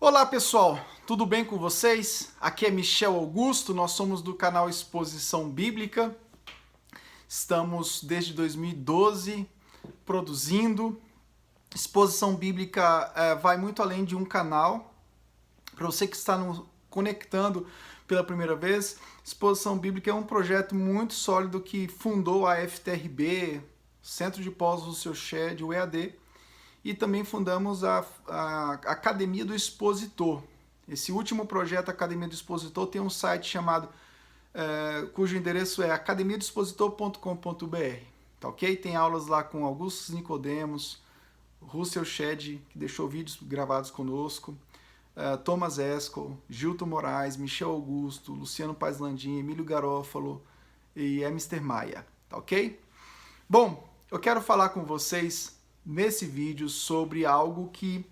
Olá pessoal, tudo bem com vocês? Aqui é Michel Augusto, nós somos do canal Exposição Bíblica. Estamos desde 2012 produzindo. Exposição Bíblica vai muito além de um canal. Para você que está nos conectando pela primeira vez, Exposição Bíblica é um projeto muito sólido que fundou a FTRB, Centro de Pós-Russell Shedd, o EAD, e também fundamos a Academia do Expositor. Esse último projeto, Academia do Expositor, tem um site chamado, cujo endereço é academiadoexpositor.com.br, tá ok? Tem aulas lá com Augusto Nicodemos, Russell Shedd, que deixou vídeos gravados conosco, Thomas Eskol, Gilton Moraes, Michel Augusto, Luciano Paes Landim, Emílio Garofalo e Mr. Maia, tá ok? Bom, eu quero falar com vocês nesse vídeo sobre algo que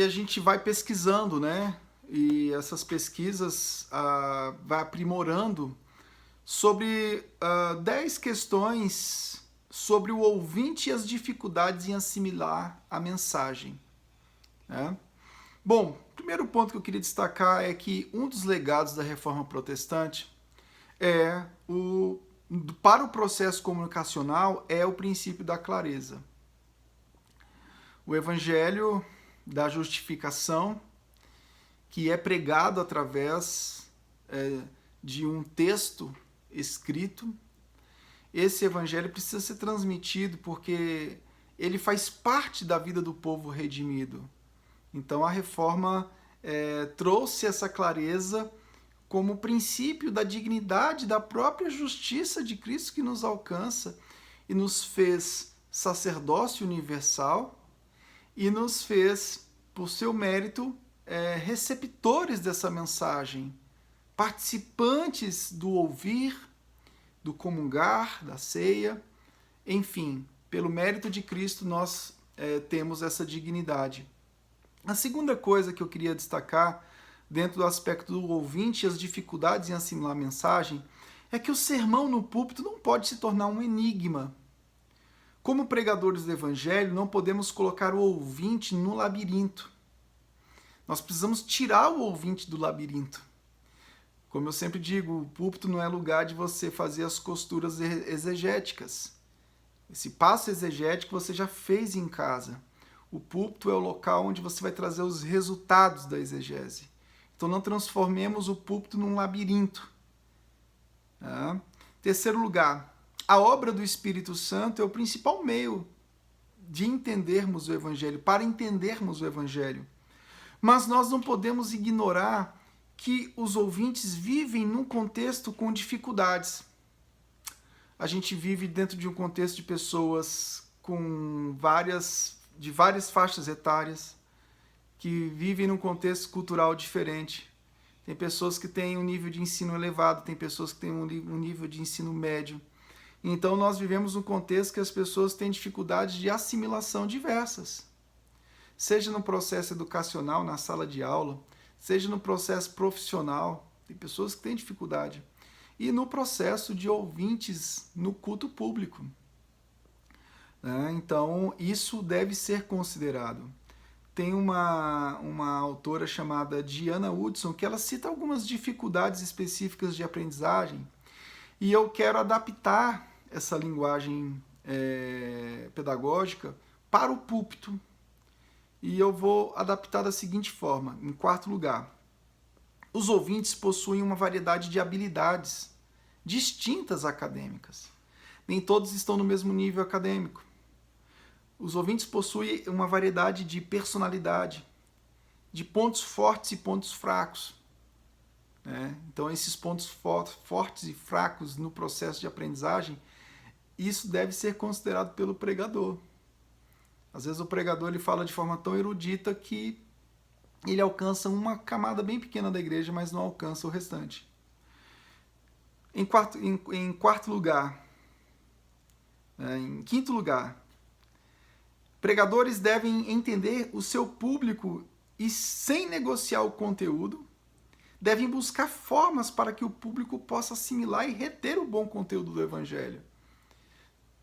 a gente vai pesquisando, né? E essas pesquisas vai aprimorando sobre 10 questões sobre o ouvinte e as dificuldades em assimilar a mensagem, né? Bom, o primeiro ponto que eu queria destacar é que um dos legados da Reforma Protestante para o processo comunicacional é o princípio da clareza. O evangelho da justificação, que é pregado através de um texto escrito, esse evangelho precisa ser transmitido porque ele faz parte da vida do povo redimido. Então a reforma trouxe essa clareza como princípio da dignidade da própria justiça de Cristo que nos alcança e nos fez sacerdócio universal e nos fez, por seu mérito, receptores dessa mensagem, participantes do ouvir, do comungar, da ceia, enfim, pelo mérito de Cristo nós temos essa dignidade. A segunda coisa que eu queria destacar dentro do aspecto do ouvinte e as dificuldades em assimilar a mensagem, é que o sermão no púlpito não pode se tornar um enigma. Como pregadores do evangelho, não podemos colocar o ouvinte no labirinto. Nós precisamos tirar o ouvinte do labirinto. Como eu sempre digo, o púlpito não é lugar de você fazer as costuras exegéticas. Esse passo exegético você já fez em casa. O púlpito é o local onde você vai trazer os resultados da exegese. Então não transformemos o púlpito num labirinto. Terceiro lugar, a obra do Espírito Santo é o principal meio de entendermos o Evangelho, para entendermos o Evangelho. Mas nós não podemos ignorar que os ouvintes vivem num contexto com dificuldades. A gente vive dentro de um contexto de pessoas de várias faixas etárias, que vivem num contexto cultural diferente. Tem pessoas que têm um nível de ensino elevado, tem pessoas que têm um nível de ensino médio. Então nós vivemos um contexto que as pessoas têm dificuldades de assimilação diversas. Seja no processo educacional, na sala de aula, seja no processo profissional, tem pessoas que têm dificuldade. E no processo de ouvintes no culto público. Então isso deve ser considerado. Tem uma autora chamada Diana Woodson que ela cita algumas dificuldades específicas de aprendizagem e eu quero adaptar essa linguagem pedagógica para o púlpito. E eu vou adaptar da seguinte forma. Em quarto lugar, os ouvintes possuem uma variedade de habilidades distintas acadêmicas. Nem todos estão no mesmo nível acadêmico. Os ouvintes possuem uma variedade de personalidade, de pontos fortes e pontos fracos. Então, esses pontos fortes e fracos no processo de aprendizagem, isso deve ser considerado pelo pregador. Às vezes o pregador ele fala de forma tão erudita que ele alcança uma camada bem pequena da igreja, mas não alcança o restante. Em quinto lugar, pregadores devem entender o seu público e, sem negociar o conteúdo, devem buscar formas para que o público possa assimilar e reter o bom conteúdo do Evangelho.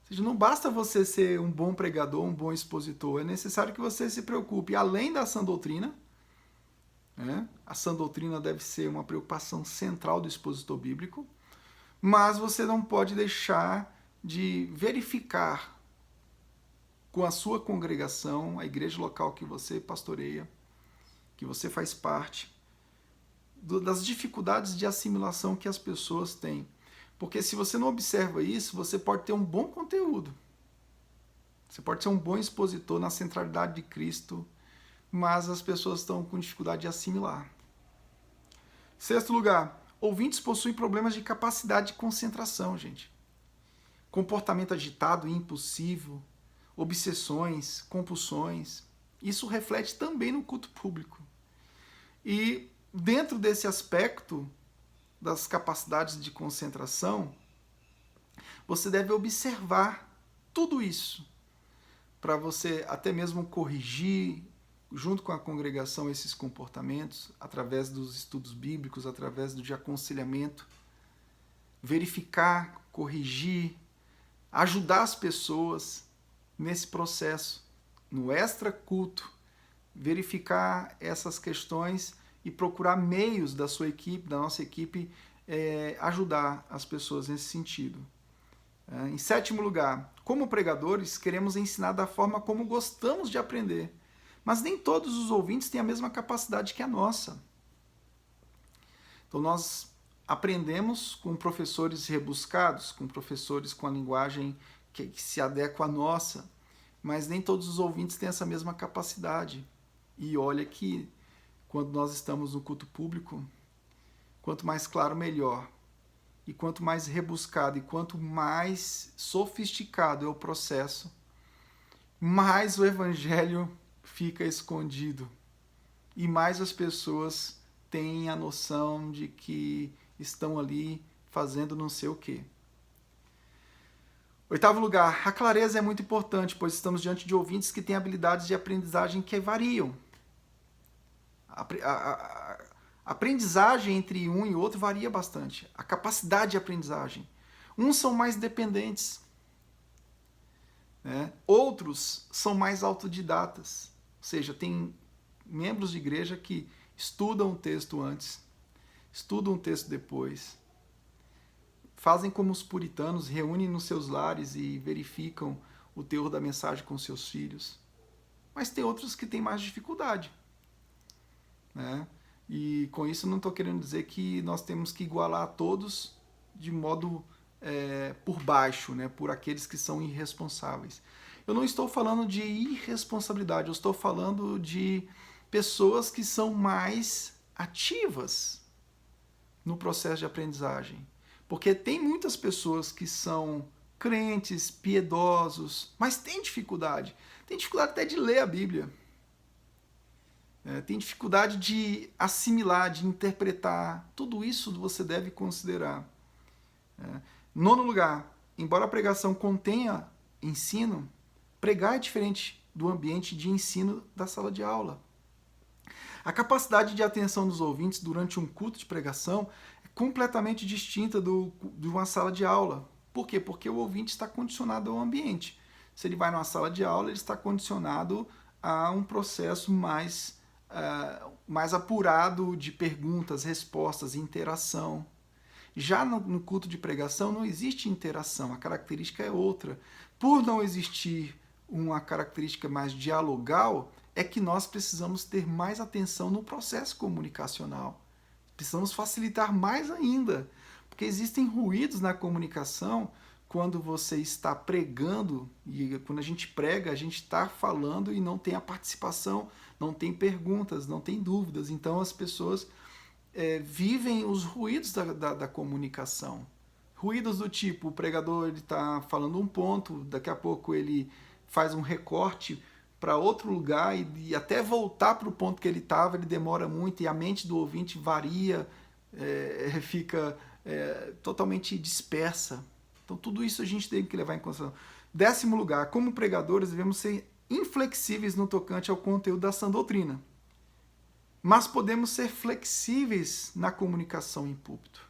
Ou seja, não basta você ser um bom pregador, um bom expositor, é necessário que você se preocupe, além da sã doutrina, né? A sã doutrina deve ser uma preocupação central do expositor bíblico, mas você não pode deixar de verificar com a sua congregação, a igreja local que você pastoreia, que você faz parte, das dificuldades de assimilação que as pessoas têm. Porque se você não observa isso, você pode ter um bom conteúdo. Você pode ser um bom expositor na centralidade de Cristo, mas as pessoas estão com dificuldade de assimilar. Sexto lugar, ouvintes possuem problemas de capacidade de concentração, gente. Comportamento agitado e impulsivo, obsessões, compulsões. Isso reflete também no culto público. E dentro desse aspecto das capacidades de concentração, você deve observar tudo isso para você até mesmo corrigir junto com a congregação esses comportamentos através dos estudos bíblicos, através do aconselhamento, verificar, corrigir, ajudar as pessoas nesse processo, no extra culto, verificar essas questões e procurar meios da sua equipe, da nossa equipe, ajudar as pessoas nesse sentido. Em sétimo lugar, como pregadores, queremos ensinar da forma como gostamos de aprender, mas nem todos os ouvintes têm a mesma capacidade que a nossa. Então nós aprendemos com professores rebuscados, com professores com a linguagem que se adequa à nossa, mas nem todos os ouvintes têm essa mesma capacidade. E olha que quando nós estamos no culto público, quanto mais claro, melhor. E quanto mais rebuscado e quanto mais sofisticado é o processo, mais o evangelho fica escondido. E mais as pessoas têm a noção de que estão ali fazendo não sei o quê. Oitavo lugar, a clareza é muito importante, pois estamos diante de ouvintes que têm habilidades de aprendizagem que variam. A aprendizagem entre um e outro varia bastante. A capacidade de aprendizagem. Uns são mais dependentes, né? Outros são mais autodidatas. Ou seja, tem membros de igreja que estudam o texto antes, estudam o texto depois, fazem como os puritanos, reúnem nos seus lares e verificam o teor da mensagem com seus filhos. Mas tem outros que têm mais dificuldade, né? E com isso não estou querendo dizer que nós temos que igualar a todos de modo por baixo, né? Por aqueles que são irresponsáveis. Eu não estou falando de irresponsabilidade, eu estou falando de pessoas que são mais ativas no processo de aprendizagem. Porque tem muitas pessoas que são crentes, piedosos, mas têm dificuldade. Tem dificuldade até de ler a Bíblia. Tem dificuldade de assimilar, de interpretar. Tudo isso você deve considerar. Nono lugar, embora a pregação contenha ensino, pregar é diferente do ambiente de ensino da sala de aula. A capacidade de atenção dos ouvintes durante um culto de pregação é completamente distinta de uma sala de aula. Por quê? Porque o ouvinte está condicionado ao ambiente. Se ele vai numa sala de aula, ele está condicionado a um processo mais apurado de perguntas, respostas, interação. Já no culto de pregação não existe interação, a característica é outra. Por não existir uma característica mais dialogal, é que nós precisamos ter mais atenção no processo comunicacional. Precisamos facilitar mais ainda, porque existem ruídos na comunicação quando você está pregando, e quando a gente prega, a gente está falando e não tem a participação, não tem perguntas, não tem dúvidas. Então as pessoas vivem os ruídos da comunicação. Ruídos do tipo, o pregador está falando um ponto, daqui a pouco ele faz um recorte para outro lugar e até voltar para o ponto que ele estava, ele demora muito e a mente do ouvinte varia, fica totalmente dispersa. Então tudo isso a gente tem que levar em consideração. 10º lugar, como pregadores devemos ser inflexíveis no tocante ao conteúdo da sã doutrina. Mas podemos ser flexíveis na comunicação em púlpito.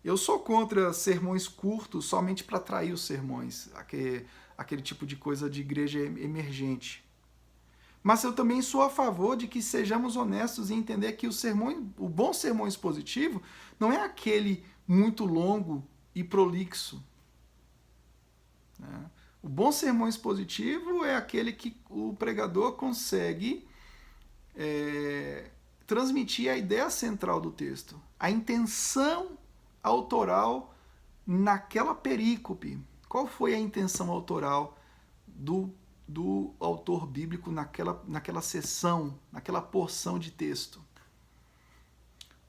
Eu sou contra sermões curtos somente para atrair os sermões, aquele tipo de coisa de igreja emergente. Mas eu também sou a favor de que sejamos honestos e entender que o bom sermão expositivo não é aquele muito longo e prolixo. Né? O bom sermão expositivo é aquele que o pregador consegue transmitir a ideia central do texto, a intenção autoral naquela perícope. Qual foi a intenção autoral do autor bíblico naquela seção, naquela porção de texto?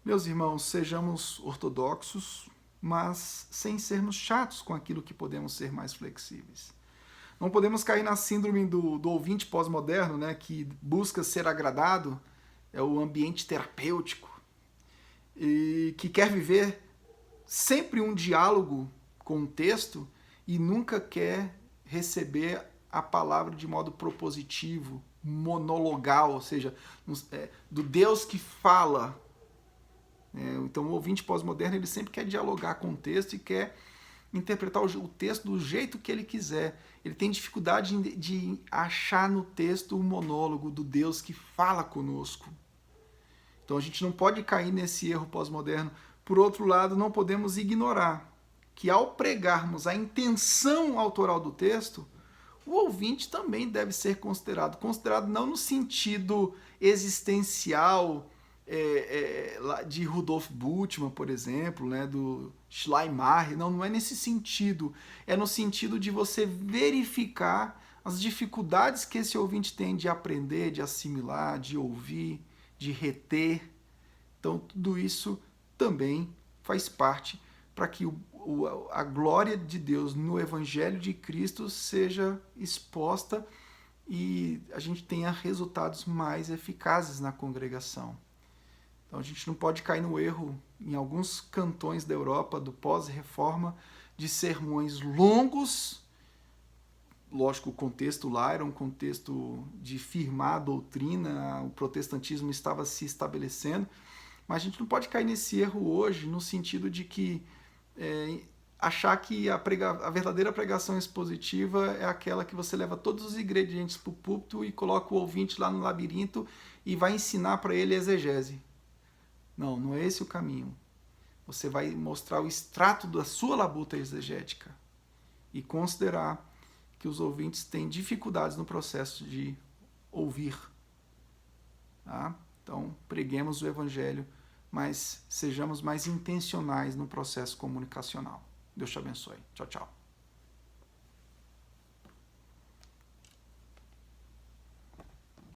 Meus irmãos, sejamos ortodoxos, mas sem sermos chatos com aquilo que podemos ser mais flexíveis. Não podemos cair na síndrome do ouvinte pós-moderno, né, que busca ser agradado, é o ambiente terapêutico, e que quer viver sempre um diálogo com o texto e nunca quer receber a palavra de modo propositivo, monologal, ou seja, do Deus que fala. Então o ouvinte pós-moderno ele sempre quer dialogar com o texto e quer interpretar o texto do jeito que ele quiser. Ele tem dificuldade de achar no texto o monólogo do Deus que fala conosco. Então a gente não pode cair nesse erro pós-moderno. Por outro lado, não podemos ignorar que ao pregarmos a intenção autoral do texto, o ouvinte também deve ser considerado não no sentido existencial de Rudolf Bultmann, por exemplo, né, do Schleiermacher, não é nesse sentido, é no sentido de você verificar as dificuldades que esse ouvinte tem de aprender, de assimilar, de ouvir, de reter. Então tudo isso também faz parte para que a glória de Deus no Evangelho de Cristo seja exposta e a gente tenha resultados mais eficazes na congregação. Então a gente não pode cair no erro, em alguns cantões da Europa, do pós-reforma, de sermões longos. Lógico, o contexto lá era um contexto de firmar a doutrina, o protestantismo estava se estabelecendo, mas a gente não pode cair nesse erro hoje, no sentido de que achar que a verdadeira pregação expositiva é aquela que você leva todos os ingredientes para o púlpito e coloca o ouvinte lá no labirinto e vai ensinar para ele exegese. Não é esse o caminho. Você vai mostrar o extrato da sua labuta exegética e considerar que os ouvintes têm dificuldades no processo de ouvir. Tá? Então, preguemos o Evangelho, mas sejamos mais intencionais no processo comunicacional. Deus te abençoe. Tchau, tchau.